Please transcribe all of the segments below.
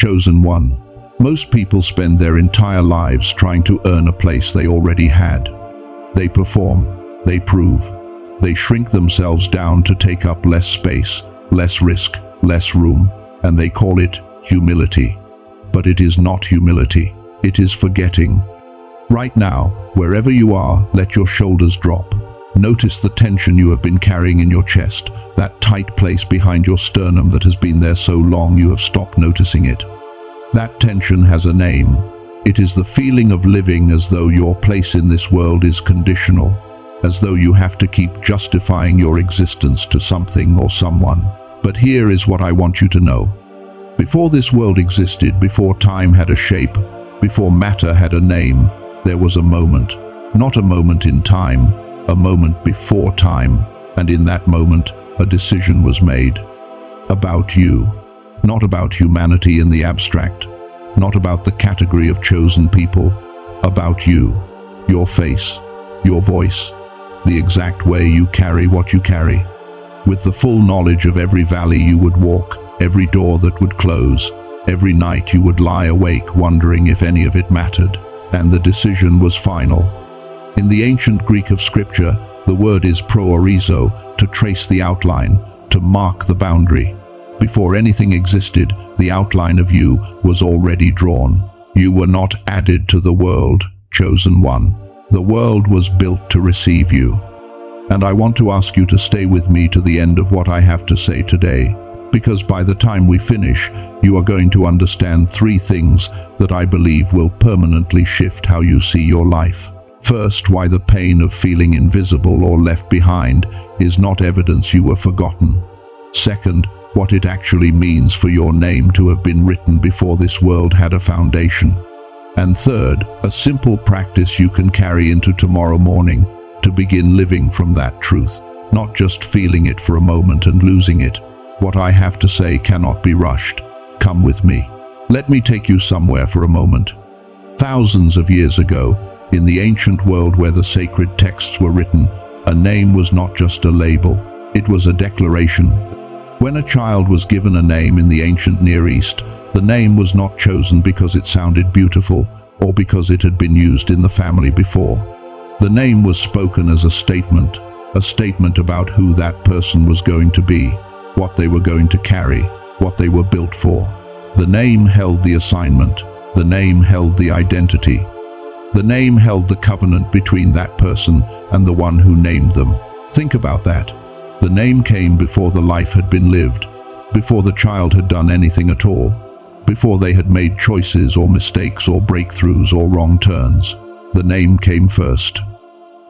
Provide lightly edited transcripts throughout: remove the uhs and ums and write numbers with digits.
Chosen one. Most people spend their entire lives trying to earn a place they already had. They perform, they prove, they shrink themselves down to take up less space, less risk, less room, and they call it humility. But it is not humility, it is forgetting. Right now, wherever you are, let your shoulders drop. Notice the tension you have been carrying in your chest, that tight place behind your sternum that has been there so long you have stopped noticing it. That tension has a name. It is the feeling of living as though your place in this world is conditional, as though you have to keep justifying your existence to something or someone. But here is what I want you to know. Before this world existed, before time had a shape, before matter had a name, there was a moment. Not a moment in time, a moment before time, and in that moment, a decision was made. About you. Not about humanity in the abstract, not about the category of chosen people, about you, your face, your voice, the exact way you carry what you carry, with the full knowledge of every valley you would walk, every door that would close, every night you would lie awake wondering if any of it mattered, and the decision was final. In the ancient Greek of Scripture, the word is proorizo, to trace the outline, to mark the boundary. Before anything existed, the outline of you was already drawn. You were not added to the world, chosen one. The world was built to receive you. And I want to ask you to stay with me to the end of what I have to say today, because by the time we finish, you are going to understand 3 things that I believe will permanently shift how you see your life. First, why the pain of feeling invisible or left behind is not evidence you were forgotten. Second, what it actually means for your name to have been written before this world had a foundation. And third, a simple practice you can carry into tomorrow morning to begin living from that truth, not just feeling it for a moment and losing it. What I have to say cannot be rushed. Come with me. Let me take you somewhere for a moment. Thousands of years ago, in the ancient world where the sacred texts were written, a name was not just a label, it was a declaration. When a child was given a name in the ancient Near East, the name was not chosen because it sounded beautiful or because it had been used in the family before. The name was spoken as a statement about who that person was going to be, what they were going to carry, what they were built for. The name held the assignment. The name held the identity. The name held the covenant between that person and the one who named them. Think about that. The name came before the life had been lived, before the child had done anything at all, before they had made choices or mistakes or breakthroughs or wrong turns. The name came first.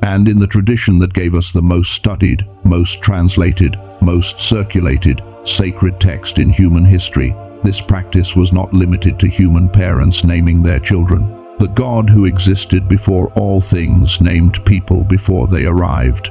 And in the tradition that gave us the most studied, most translated, most circulated, sacred text in human history, this practice was not limited to human parents naming their children. The God who existed before all things named people before they arrived.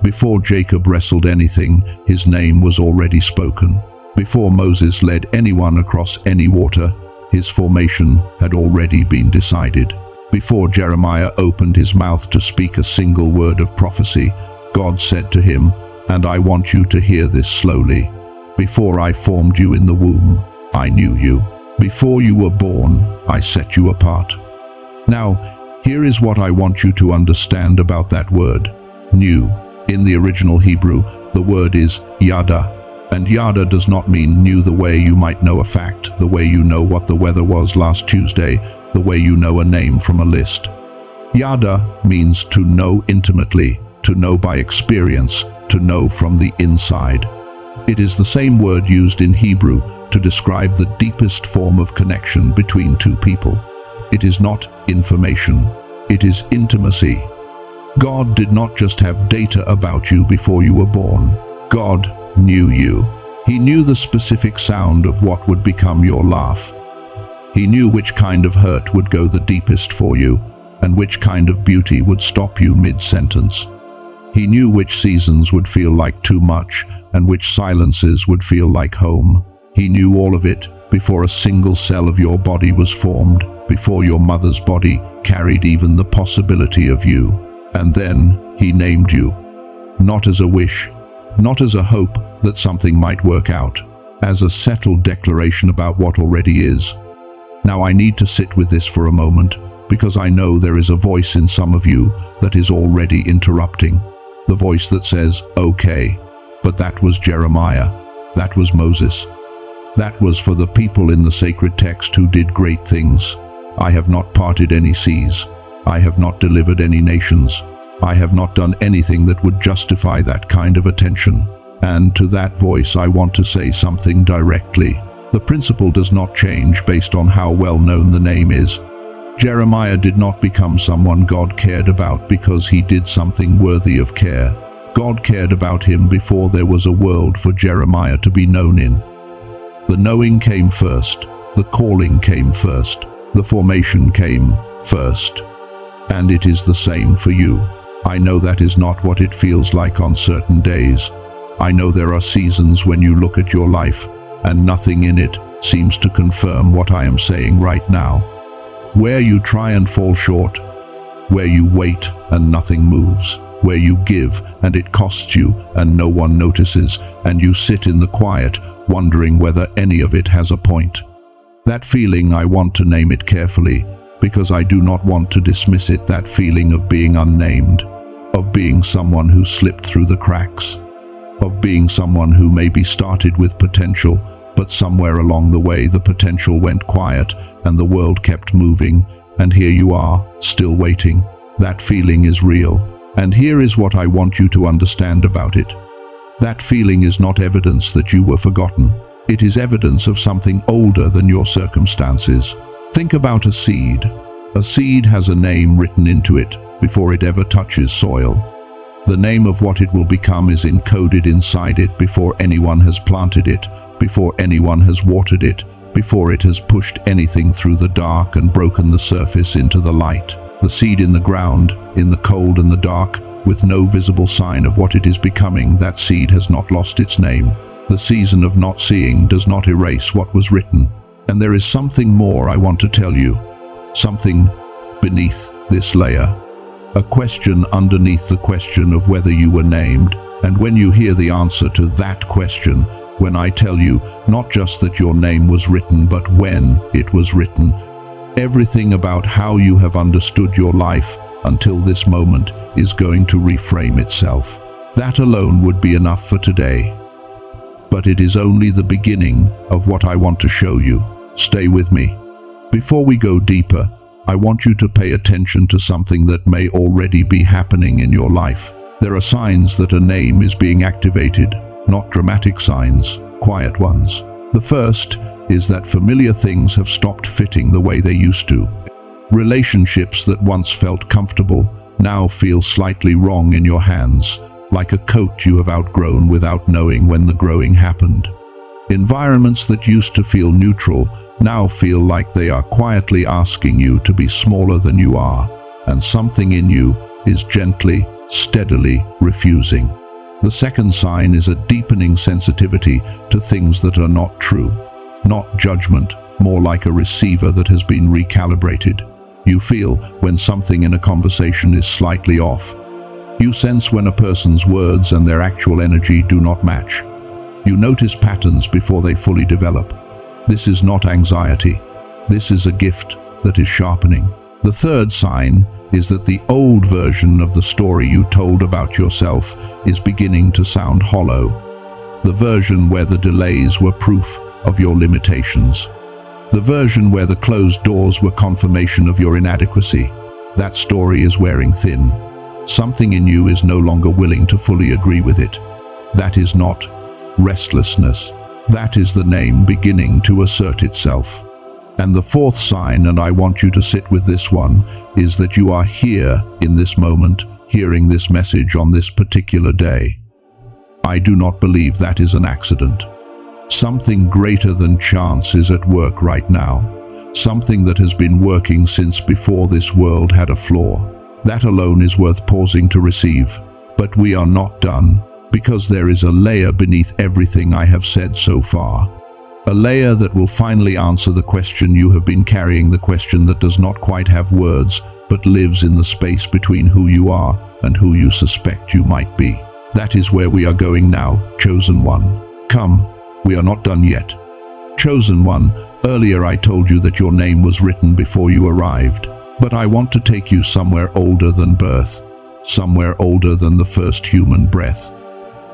Before Jacob wrestled anything, his name was already spoken. Before Moses led anyone across any water, his formation had already been decided. Before Jeremiah opened his mouth to speak a single word of prophecy, God said to him, "And I want you to hear this slowly. Before I formed you in the womb, I knew you. Before you were born, I set you apart." Now, here is what I want you to understand about that word, knew. In the original Hebrew, the word is yada, and yada does not mean knew the way you might know a fact, the way you know what the weather was last Tuesday, the way you know a name from a list. Yada means to know intimately, to know by experience, to know from the inside. It is the same word used in Hebrew to describe the deepest form of connection between two people. It is not information, it is intimacy. God did not just have data about you before you were born. God knew you. He knew the specific sound of what would become your laugh. He knew which kind of hurt would go the deepest for you, and which kind of beauty would stop you mid-sentence. He knew which seasons would feel like too much, and which silences would feel like home. He knew all of it before a single cell of your body was formed, before your mother's body carried even the possibility of you. And then he named you, not as a wish, not as a hope that something might work out, as a settled declaration about what already is. Now I need to sit with this for a moment, because I know there is a voice in some of you that is already interrupting. The voice that says, okay, but that was Jeremiah, that was Moses. That was for the people in the sacred text who did great things. I have not parted any seas. I have not delivered any nations. I have not done anything that would justify that kind of attention. And to that voice I want to say something directly. The principle does not change based on how well known the name is. Jeremiah did not become someone God cared about because he did something worthy of care. God cared about him before there was a world for Jeremiah to be known in. The knowing came first, the calling came first, the formation came first. And it is the same for you. I know that is not what it feels like on certain days. I know there are seasons when you look at your life, and nothing in it seems to confirm what I am saying right now. Where you try and fall short, where you wait and nothing moves, where you give and it costs you and no one notices, and you sit in the quiet wondering whether any of it has a point. That feeling, I want to name it carefully, because I do not want to dismiss it, that feeling of being unnamed, of being someone who slipped through the cracks, of being someone who maybe started with potential, but somewhere along the way the potential went quiet and the world kept moving, and here you are, still waiting. That feeling is real, and here is what I want you to understand about it. That feeling is not evidence that you were forgotten. It is evidence of something older than your circumstances. Think about a seed. A seed has a name written into it before it ever touches soil. The name of what it will become is encoded inside it before anyone has planted it, before anyone has watered it, before it has pushed anything through the dark and broken the surface into the light. The seed in the ground, in the cold and the dark, with no visible sign of what it is becoming, that seed has not lost its name. The season of not seeing does not erase what was written. And there is something more I want to tell you. Something beneath this layer. A question underneath the question of whether you were named. And when you hear the answer to that question, when I tell you not just that your name was written, but when it was written, everything about how you have understood your life until this moment is going to reframe itself. That alone would be enough for today. But it is only the beginning of what I want to show you. Stay with me. Before we go deeper, I want you to pay attention to something that may already be happening in your life. There are signs that a name is being activated, not dramatic signs, quiet ones. The first is that familiar things have stopped fitting the way they used to. Relationships that once felt comfortable now feel slightly wrong in your hands, like a coat you have outgrown without knowing when the growing happened. Environments that used to feel neutral now feel like they are quietly asking you to be smaller than you are, and something in you is gently, steadily refusing. The second sign is a deepening sensitivity to things that are not true. Not judgment, more like a receiver that has been recalibrated. You feel when something in a conversation is slightly off. You sense when a person's words and their actual energy do not match. You notice patterns before they fully develop. This is not anxiety. This is a gift that is sharpening. The third sign is that the old version of the story you told about yourself is beginning to sound hollow. The version where the delays were proof of your limitations. The version where the closed doors were confirmation of your inadequacy. That story is wearing thin. Something in you is no longer willing to fully agree with it. That is not restlessness. That is the name beginning to assert itself. And the fourth sign, and I want you to sit with this one, is that you are here in this moment, hearing this message on this particular day. I do not believe that is an accident. Something greater than chance is at work right now. Something that has been working since before this world had a flaw. That alone is worth pausing to receive. But we are not done, because there is a layer beneath everything I have said so far. A layer that will finally answer the question you have been carrying, the question that does not quite have words, but lives in the space between who you are and who you suspect you might be. That is where we are going now, chosen one. Come, We are not done yet. Chosen one, earlier I told you that your name was written before you arrived, but I want to take you somewhere older than birth, somewhere older than the first human breath.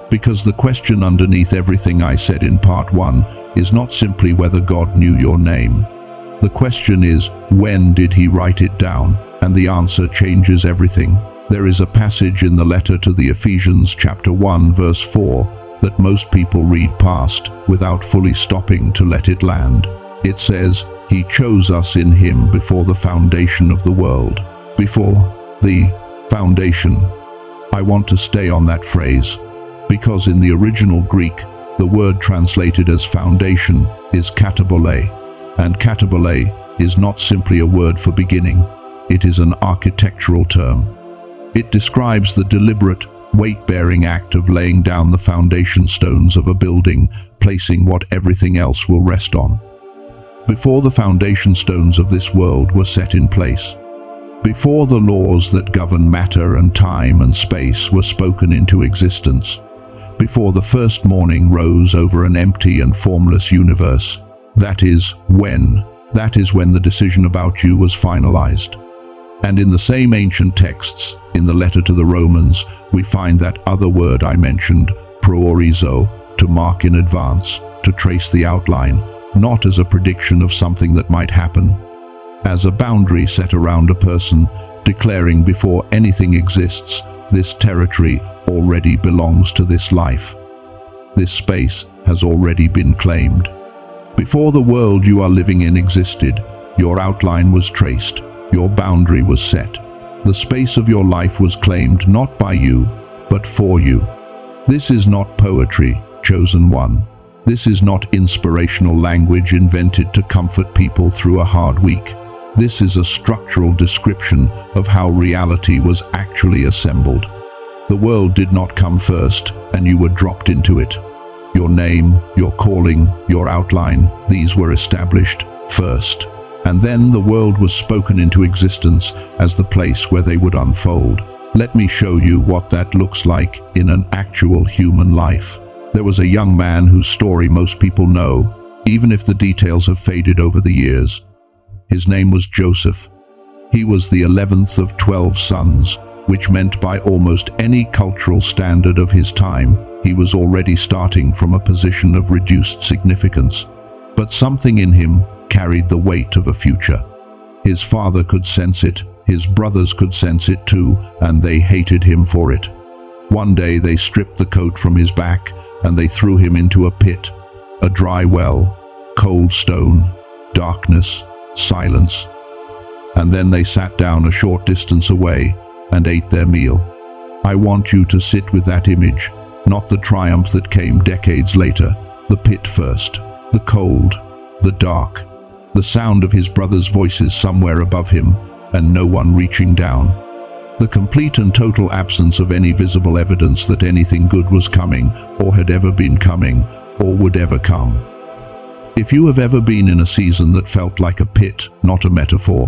Because the question underneath everything I said in part 1 is not simply whether God knew your name. The question is, when did he write it down? And the answer changes everything. There is a passage in the letter to the Ephesians chapter 1 verse 4 that most people read past without fully stopping to let it land. It says, he chose us in him before the foundation of the world. Before the foundation. I want to stay on that phrase, because in the original Greek, the word translated as foundation is katabole, and katabole is not simply a word for beginning, it is an architectural term. It describes the deliberate, weight-bearing act of laying down the foundation stones of a building, placing what everything else will rest on. Before the foundation stones of this world were set in place, before the laws that govern matter and time and space were spoken into existence, before the first morning rose over an empty and formless universe, that is when the decision about you was finalized. And in the same ancient texts, in the letter to the Romans, we find that other word I mentioned, proorizo, to mark in advance, to trace the outline, not as a prediction of something that might happen, as a boundary set around a person, declaring before anything exists, this territory already belongs to this life. This space has already been claimed. Before the world you are living in existed, your outline was traced, your boundary was set. The space of your life was claimed not by you, but for you. This is not poetry, chosen one. This is not inspirational language invented to comfort people through a hard week. This is a structural description of how reality was actually assembled. The world did not come first, and you were dropped into it. Your name, your calling, your outline, these were established first. And then the world was spoken into existence as the place where they would unfold. Let me show you what that looks like in an actual human life. There was a young man whose story most people know, even if the details have faded over the years. His name was Joseph. He was the 11th of 12 sons, which meant by almost any cultural standard of his time, he was already starting from a position of reduced significance. But something in him carried the weight of a future. His father could sense it, his brothers could sense it too, and they hated him for it. One day they stripped the coat from his back, and they threw him into a pit, a dry well, cold stone, darkness, silence. And then they sat down a short distance away and ate their meal. I want you to sit with that image, not the triumph that came decades later, the pit first, the cold, the dark, the sound of his brothers' voices somewhere above him, and no one reaching down. The complete and total absence of any visible evidence that anything good was coming, or had ever been coming, or would ever come. If you have ever been in a season that felt like a pit, not a metaphor,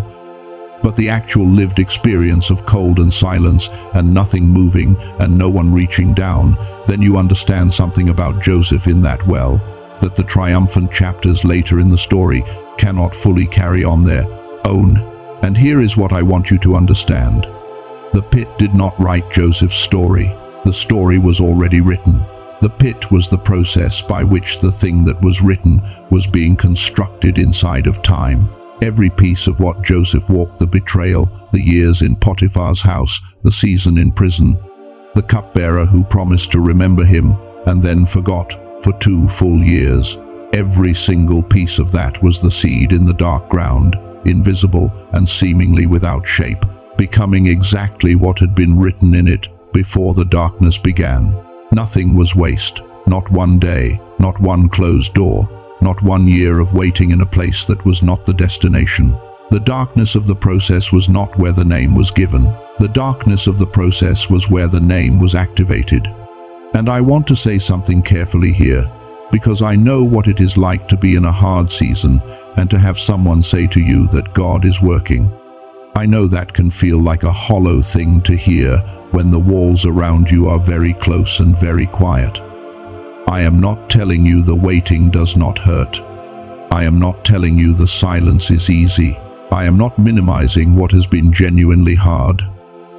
but the actual lived experience of cold and silence, and nothing moving, and no one reaching down, then you understand something about Joseph in that well, that the triumphant chapters later in the story cannot fully carry on their own. And here is what I want you to understand. The pit did not write Joseph's story. The story was already written. The pit was the process by which the thing that was written was being constructed inside of time. Every piece of what Joseph walked, the betrayal, the years in Potiphar's house, the season in prison, the cupbearer who promised to remember him and then forgot for 2 full years. Every single piece of that was the seed in the dark ground, invisible and seemingly without shape, becoming exactly what had been written in it before the darkness began. Nothing was waste, not one day, not one closed door, not 1 year of waiting in a place that was not the destination. The darkness of the process was not where the name was given. The darkness of the process was where the name was activated. And I want to say something carefully here, because I know what it is like to be in a hard season and to have someone say to you that God is working. I know that can feel like a hollow thing to hear when the walls around you are very close and very quiet. I am not telling you the waiting does not hurt. I am not telling you the silence is easy. I am not minimizing what has been genuinely hard.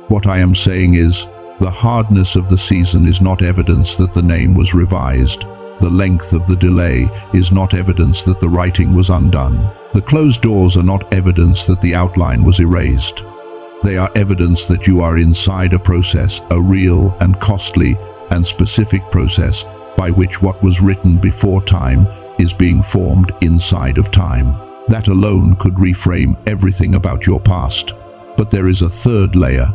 What I am saying is, the hardness of the season is not evidence that the name was revised. The length of the delay is not evidence that the writing was undone. The closed doors are not evidence that the outline was erased. They are evidence that you are inside a process, a real and costly and specific process by which what was written before time is being formed inside of time. That alone could reframe everything about your past. But there is a third layer,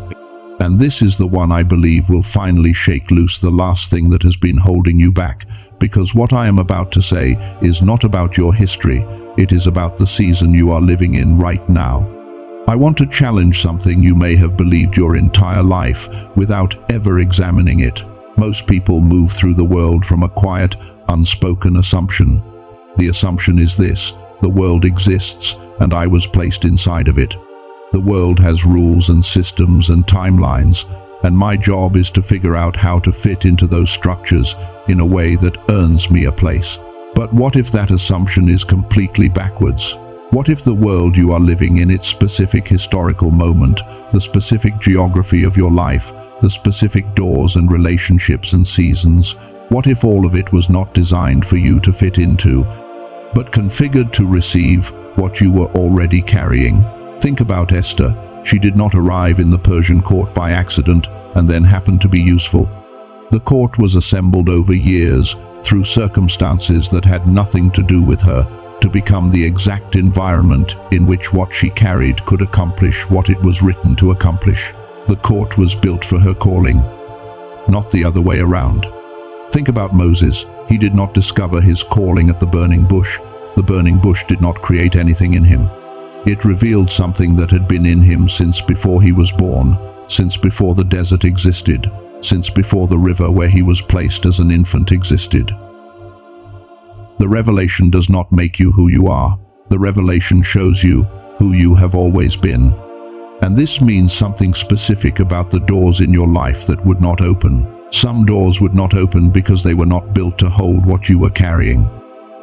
and this is the one I believe will finally shake loose the last thing that has been holding you back, because what I am about to say is not about your history, it is about the season you are living in right now. I want to challenge something you may have believed your entire life without ever examining it. Most people move through the world from a quiet, unspoken assumption. The assumption is this: the world exists, and I was placed inside of it. The world has rules and systems and timelines, and my job is to figure out how to fit into those structures in a way that earns me a place. But what if that assumption is completely backwards? What if the world you are living in, its specific historical moment, the specific geography of your life, the specific doors and relationships and seasons, what if all of it was not designed for you to fit into, but configured to receive what you were already carrying? Think about Esther. She did not arrive in the Persian court by accident and then happen to be useful. The court was assembled over years, through circumstances that had nothing to do with her, to become the exact environment in which what she carried could accomplish what it was written to accomplish. The court was built for her calling, not the other way around. Think about Moses. He did not discover his calling at the burning bush. The burning bush did not create anything in him. It revealed something that had been in him since before he was born, since before the desert existed, since before the river where he was placed as an infant existed. The revelation does not make you who you are. The revelation shows you who you have always been. And this means something specific about the doors in your life that would not open. Some doors would not open because they were not built to hold what you were carrying.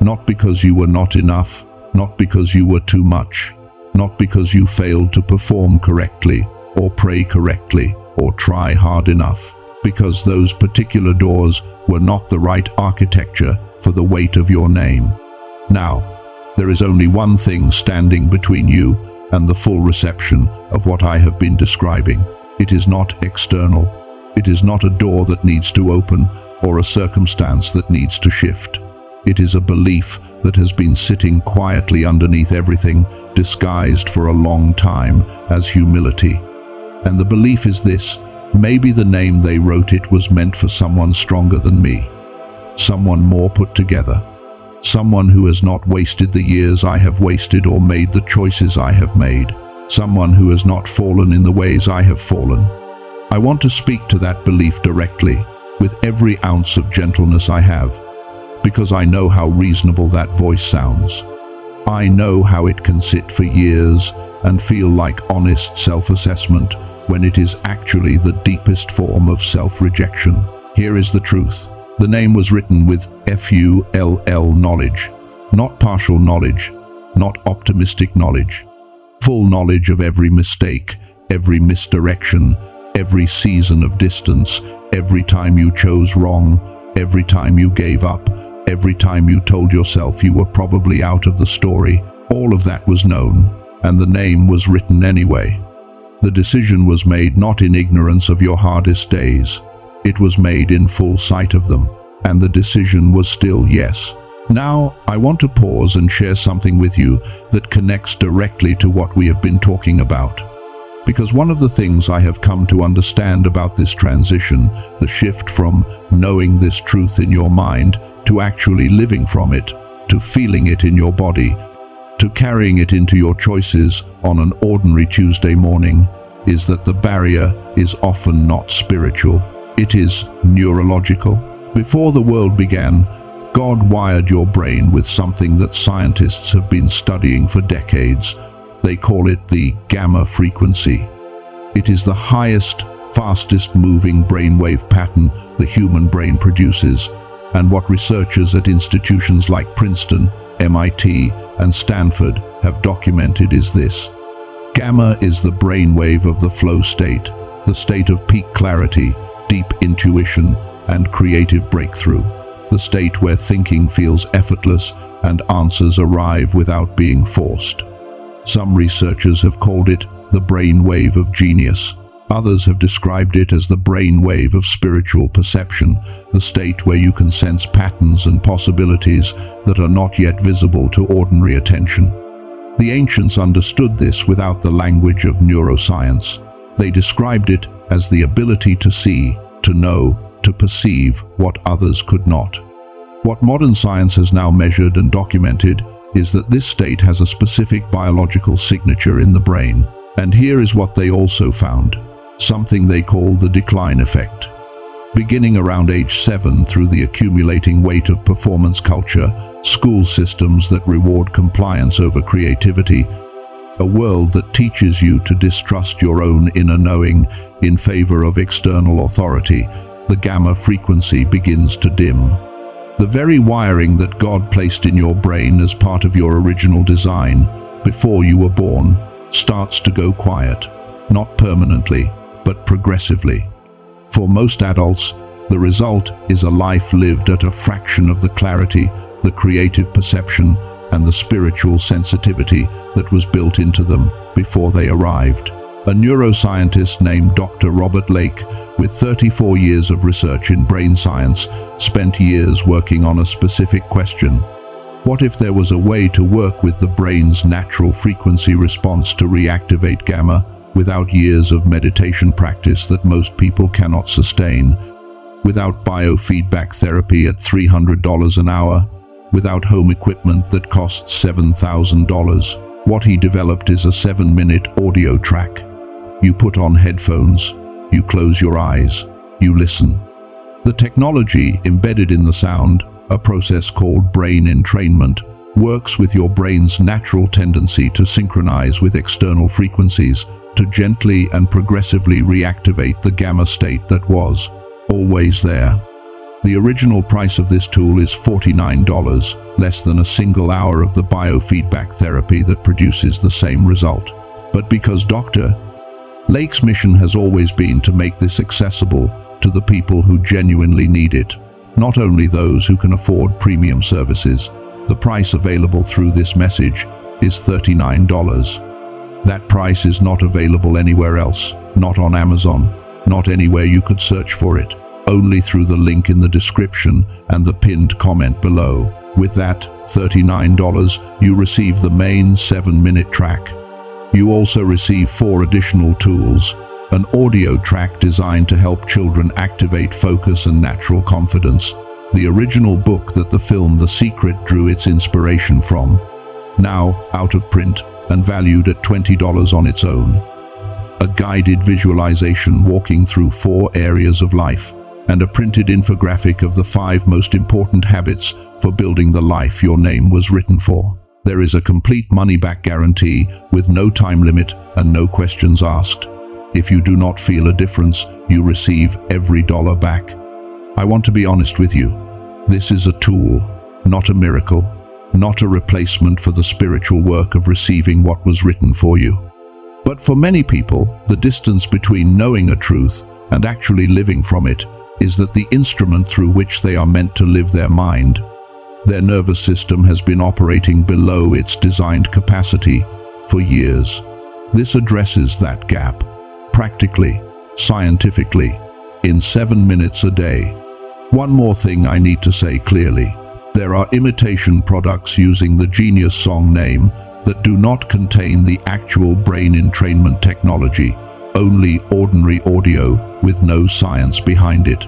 Not because you were not enough, not because you were too much, not because you failed to perform correctly, or pray correctly, or try hard enough. Because those particular doors were not the right architecture for the weight of your name. Now, there is only one thing standing between you and the full reception of what I have been describing. It is not external. It is not a door that needs to open or a circumstance that needs to shift. It is a belief that has been sitting quietly underneath everything, disguised for a long time as humility. And the belief is this: maybe the name they wrote it was meant for someone stronger than me, someone more put together, someone who has not wasted the years I have wasted or made the choices I have made, someone who has not fallen in the ways I have fallen. I want to speak to that belief directly, with every ounce of gentleness I have, because I know how reasonable that voice sounds. I know how it can sit for years and feel like honest self-assessment when it is actually the deepest form of self-rejection. Here is the truth. The name was written with full knowledge, not partial knowledge, not optimistic knowledge. Full knowledge of every mistake, every misdirection, every season of distance, every time you chose wrong, every time you gave up, every time you told yourself you were probably out of the story. All of that was known, and the name was written anyway. The decision was made not in ignorance of your hardest days. It was made in full sight of them, and the decision was still yes. Now, I want to pause and share something with you that connects directly to what we have been talking about. Because one of the things I have come to understand about this transition, the shift from knowing this truth in your mind to actually living from it, to feeling it in your body, to carrying it into your choices on an ordinary Tuesday morning, is that the barrier is often not spiritual. It is neurological. Before the world began, God wired your brain with something that scientists have been studying for decades. They call it the gamma frequency. It is the highest, fastest moving brainwave pattern the human brain produces, and what researchers at institutions like Princeton, MIT, and Stanford have documented is this. Gamma is the brainwave of the flow state, the state of peak clarity, deep intuition, and creative breakthrough, the state where thinking feels effortless and answers arrive without being forced. Some researchers have called it the brainwave of genius. Others have described it as the brainwave of spiritual perception, the state where you can sense patterns and possibilities that are not yet visible to ordinary attention. The ancients understood this without the language of neuroscience. They described it as the ability to see, to know, to perceive what others could not. What modern science has now measured and documented is that this state has a specific biological signature in the brain. And here is what they also found. Something they call the decline effect. Beginning around age 7 through the accumulating weight of performance culture, school systems that reward compliance over creativity, a world that teaches you to distrust your own inner knowing in favor of external authority, the gamma frequency begins to dim. The very wiring that God placed in your brain as part of your original design, before you were born, starts to go quiet, not permanently, but progressively. For most adults, the result is a life lived at a fraction of the clarity, the creative perception, and the spiritual sensitivity that was built into them before they arrived. A neuroscientist named Dr. Robert Lake, with 34 years of research in brain science, spent years working on a specific question. What if there was a way to work with the brain's natural frequency response to reactivate gamma without years of meditation practice that most people cannot sustain, without biofeedback therapy at $300 an hour, without home equipment that costs $7,000? What he developed is a 7-minute audio track. You put on headphones, you close your eyes, you listen. The technology embedded in the sound, a process called brain entrainment, works with your brain's natural tendency to synchronize with external frequencies, to gently and progressively reactivate the gamma state that was always there. The original price of this tool is $49, less than a single hour of the biofeedback therapy that produces the same result. But because Dr. Lake's mission has always been to make this accessible to the people who genuinely need it, not only those who can afford premium services, the price available through this message is $39. That price is not available anywhere else, not on Amazon, not anywhere you could search for it, only through the link in the description and the pinned comment below. With that $39, you receive the main 7-minute track. You also receive 4 additional tools, an audio track designed to help children activate focus and natural confidence, the original book that the film The Secret drew its inspiration from, now out of print and valued at $20 on its own. A guided visualization walking through 4 areas of life, and a printed infographic of the 5 most important habits for building the life your name was written for. There is a complete money-back guarantee with no time limit and no questions asked. If you do not feel a difference, you receive every dollar back. I want to be honest with you. This is a tool, not a miracle. Not a replacement for the spiritual work of receiving what was written for you. But for many people, the distance between knowing a truth and actually living from it is that the instrument through which they are meant to live their mind, their nervous system, has been operating below its designed capacity for years. This addresses that gap, practically, scientifically, in 7 minutes a day. One more thing I need to say clearly. There are imitation products using the Genius Song name that do not contain the actual brain entrainment technology, only ordinary audio with no science behind it.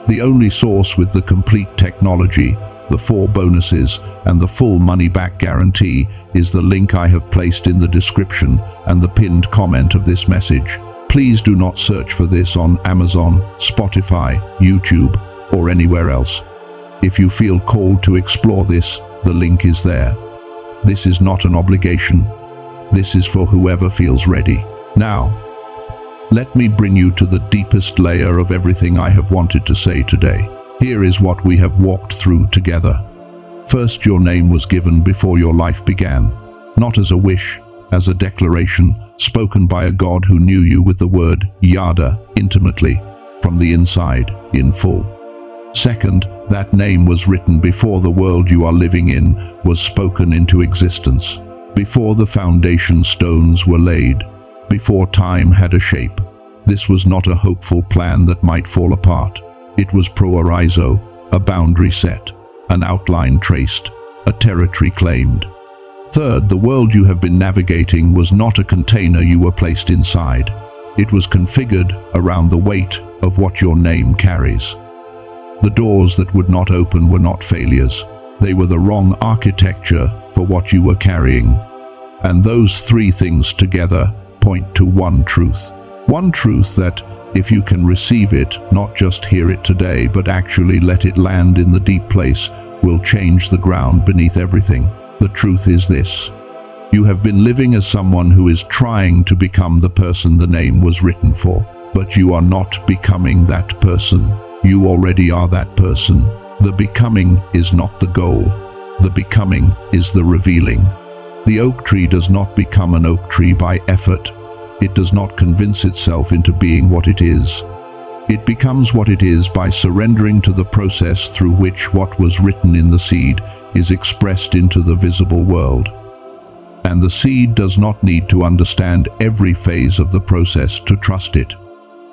The only source with the complete technology, the 4 bonuses, and the full money-back guarantee is the link I have placed in the description and the pinned comment of this message. Please do not search for this on Amazon, Spotify, YouTube, or anywhere else. If you feel called to explore this, the link is there. This is not an obligation. This is for whoever feels ready. Now, let me bring you to the deepest layer of everything I have wanted to say today. Here is what we have walked through together. First, your name was given before your life began, not as a wish, as a declaration spoken by a God who knew you with the word Yada intimately, from the inside, in full. Second, that name was written before the world you are living in was spoken into existence, before the foundation stones were laid, before time had a shape. This was not a hopeful plan that might fall apart. It was proorizo, a boundary set, an outline traced, a territory claimed. Third, the world you have been navigating was not a container you were placed inside. It was configured around the weight of what your name carries. The doors that would not open were not failures. They were the wrong architecture for what you were carrying. And those three things together point to one truth. One truth that, if you can receive it, not just hear it today, but actually let it land in the deep place, will change the ground beneath everything. The truth is this: you have been living as someone who is trying to become the person the name was written for, but you are not becoming that person. You already are that person. The becoming is not the goal. The becoming is the revealing. The oak tree does not become an oak tree by effort. It does not convince itself into being what it is. It becomes what it is by surrendering to the process through which what was written in the seed is expressed into the visible world. And the seed does not need to understand every phase of the process to trust it.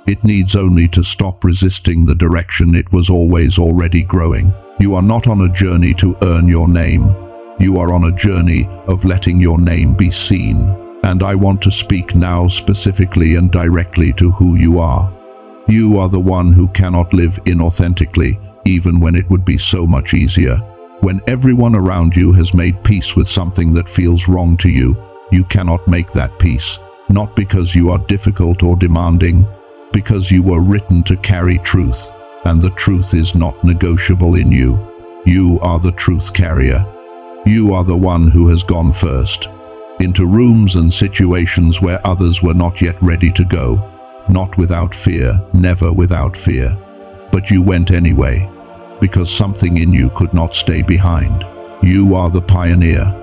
It needs only to stop resisting the direction it was always already growing. You are not on a journey to earn your name. You are on a journey of letting your name be seen. And I want to speak now specifically and directly to who you are. You are the one who cannot live inauthentically, even when it would be so much easier. When everyone around you has made peace with something that feels wrong to you, you cannot make that peace. Not because you are difficult or demanding, because you were written to carry truth, and the truth is not negotiable in you. You are the truth carrier. You are the one who has gone first, into rooms and situations where others were not yet ready to go, not without fear, never without fear. But you went anyway, because something in you could not stay behind. You are the pioneer.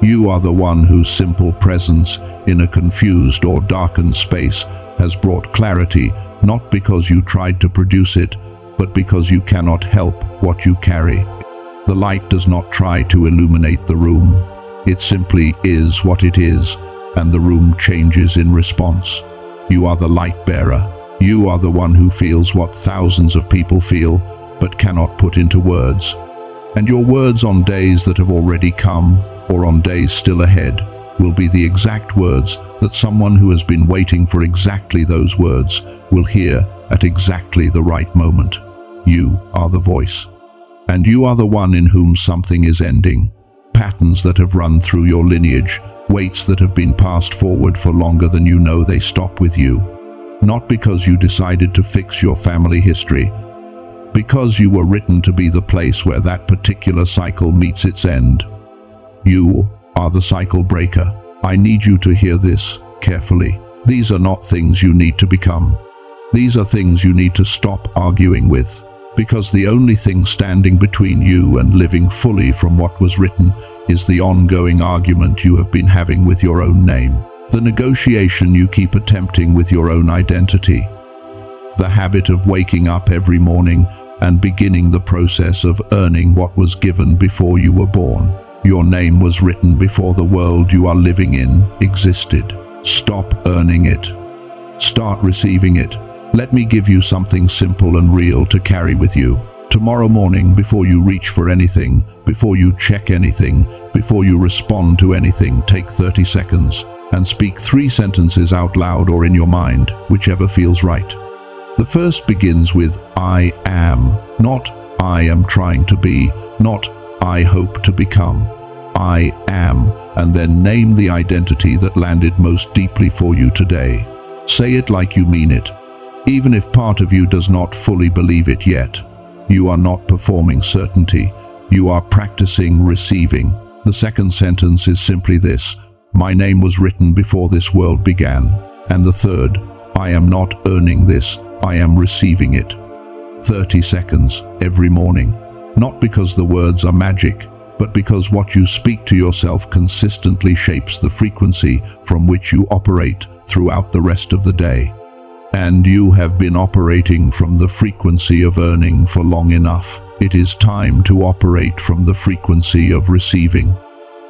You are the one whose simple presence in a confused or darkened space has brought clarity, not because you tried to produce it, but because you cannot help what you carry. The light does not try to illuminate the room. It simply is what it is, and the room changes in response. You are the light bearer. You are the one who feels what thousands of people feel, but cannot put into words. And your words on days that have already come, or on days still ahead, will be the exact words that someone who has been waiting for exactly those words will hear at exactly the right moment. You are the voice. And you are the one in whom something is ending. Patterns that have run through your lineage, weights that have been passed forward for longer than you know they stop with you. Not because you decided to fix your family history, because you were written to be the place where that particular cycle meets its end. You are the cycle breaker. I need you to hear this carefully. These are not things you need to become. These are things you need to stop arguing with. Because the only thing standing between you and living fully from what was written is the ongoing argument you have been having with your own name, the negotiation you keep attempting with your own identity, the habit of waking up every morning and beginning the process of earning what was given before you were born. Your name was written before the world you are living in existed. Stop earning it. Start receiving it. Let me give you something simple and real to carry with you. Tomorrow morning, before you reach for anything, before you check anything, before you respond to anything, take 30 seconds and speak 3 sentences out loud or in your mind, whichever feels right. The first begins with I am, not I am trying to be, not I hope to become. I am, and then name the identity that landed most deeply for you today. Say it like you mean it. Even if part of you does not fully believe it yet, you are not performing certainty. You are practicing receiving. The second sentence is simply this: my name was written before this world began. And the third, I am not earning this, I am receiving it. 30 seconds every morning. Not because the words are magic, but because what you speak to yourself consistently shapes the frequency from which you operate throughout the rest of the day. And you have been operating from the frequency of earning for long enough. It is time to operate from the frequency of receiving.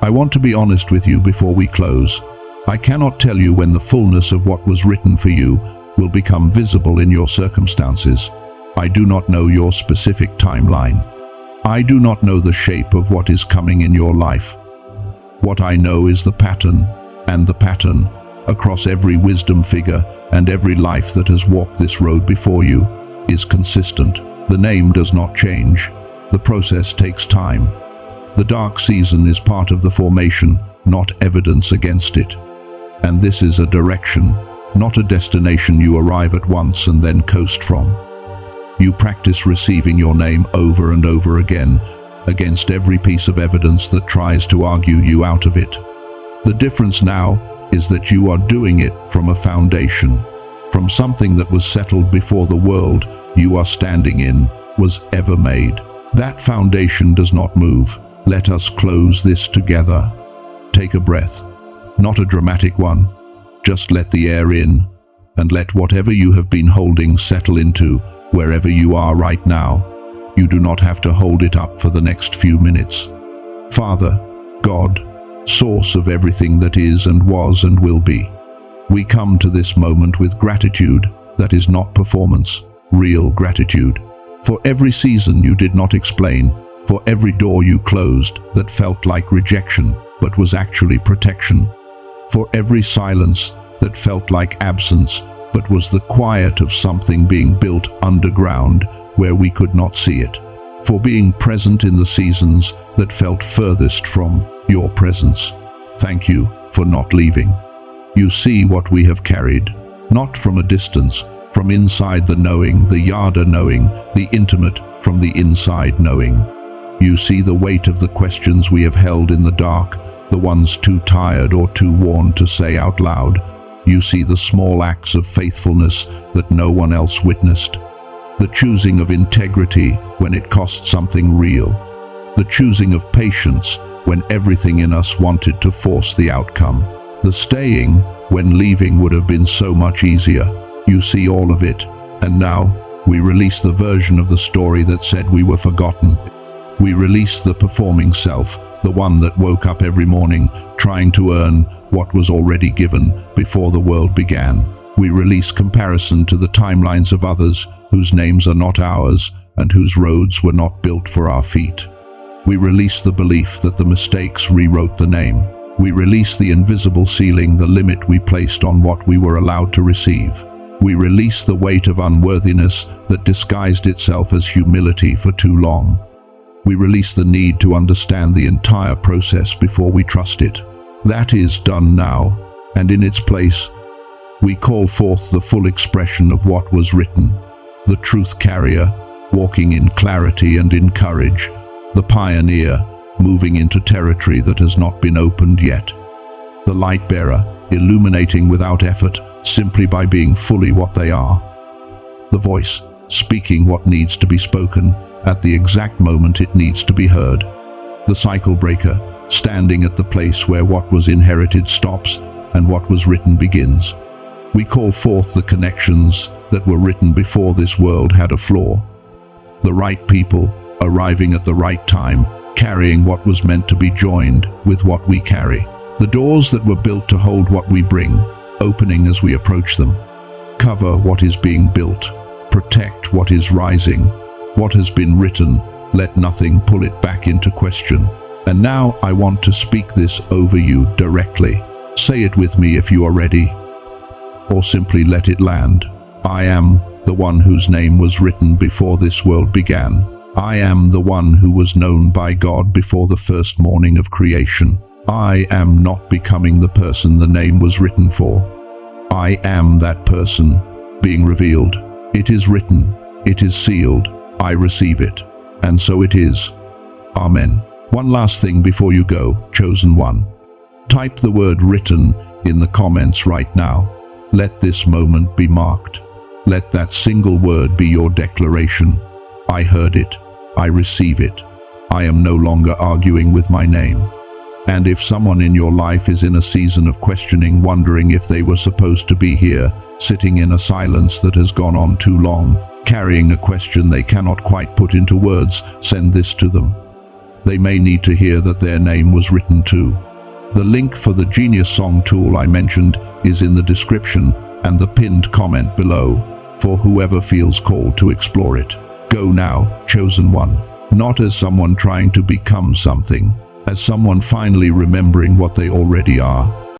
I want to be honest with you before we close. I cannot tell you when the fullness of what was written for you will become visible in your circumstances. I do not know your specific timeline. I do not know the shape of what is coming in your life. What I know is the pattern, and the pattern, across every wisdom figure and every life that has walked this road before you, is consistent. The name does not change. The process takes time. The dark season is part of the formation, not evidence against it. And this is a direction, not a destination you arrive at once and then coast from. You practice receiving your name over and over again, against every piece of evidence that tries to argue you out of it. The difference now is that you are doing it from a foundation, from something that was settled before the world you are standing in was ever made. That foundation does not move. Let us close this together. Take a breath, not a dramatic one. Just let the air in, and let whatever you have been holding settle into wherever you are right now. You do not have to hold it up for the next few minutes. Father, God, source of everything that is and was and will be, we come to this moment with gratitude that is not performance, real gratitude. For every season you did not explain, for every door you closed that felt like rejection but was actually protection, for every silence that felt like absence but was the quiet of something being built underground where we could not see it, for being present in the seasons that felt furthest from your presence. Thank you for not leaving. You see what we have carried, not from a distance, from inside the knowing, the yada knowing, the intimate from the inside knowing. You see the weight of the questions we have held in the dark, the ones too tired or too worn to say out loud. You see the small acts of faithfulness that no one else witnessed. The choosing of integrity when it cost something real. The choosing of patience when everything in us wanted to force the outcome. The staying when leaving would have been so much easier. You see all of it, and now we release the version of the story that said we were forgotten. We release the performing self, the one that woke up every morning trying to earn what was already given before the world began. We release comparison to the timelines of others whose names are not ours and whose roads were not built for our feet. We release the belief that the mistakes rewrote the name. We release the invisible ceiling, the limit we placed on what we were allowed to receive. We release the weight of unworthiness that disguised itself as humility for too long. We release the need to understand the entire process before we trust it. That is done now, and in its place, we call forth the full expression of what was written. The truth carrier, walking in clarity and in courage. The pioneer, moving into territory that has not been opened yet. The light bearer, illuminating without effort, simply by being fully what they are. The voice, speaking what needs to be spoken, at the exact moment it needs to be heard. The cycle breaker, standing at the place where what was inherited stops and what was written begins. We call forth the connections that were written before this world had a flaw. The right people, arriving at the right time, carrying what was meant to be joined with what we carry. The doors that were built to hold what we bring, opening as we approach them. Cover what is being built. Protect what is rising. What has been written, let nothing pull it back into question. And now I want to speak this over you directly. Say it with me if you are ready, or simply let it land. I am the one whose name was written before this world began. I am the one who was known by God before the first morning of creation. I am not becoming the person the name was written for. I am that person being revealed. It is written. It is sealed. I receive it. And so it is. Amen. One last thing before you go, chosen one. Type the word written in the comments right now. Let this moment be marked. Let that single word be your declaration. I heard it. I receive it. I am no longer arguing with my name. And if someone in your life is in a season of questioning, wondering if they were supposed to be here, sitting in a silence that has gone on too long, carrying a question they cannot quite put into words, send this to them. They may need to hear that their name was written too. The link for the Genius Song tool I mentioned is in the description and the pinned comment below, for whoever feels called to explore it. Go now, chosen one. Not as someone trying to become something, as someone finally remembering what they already are.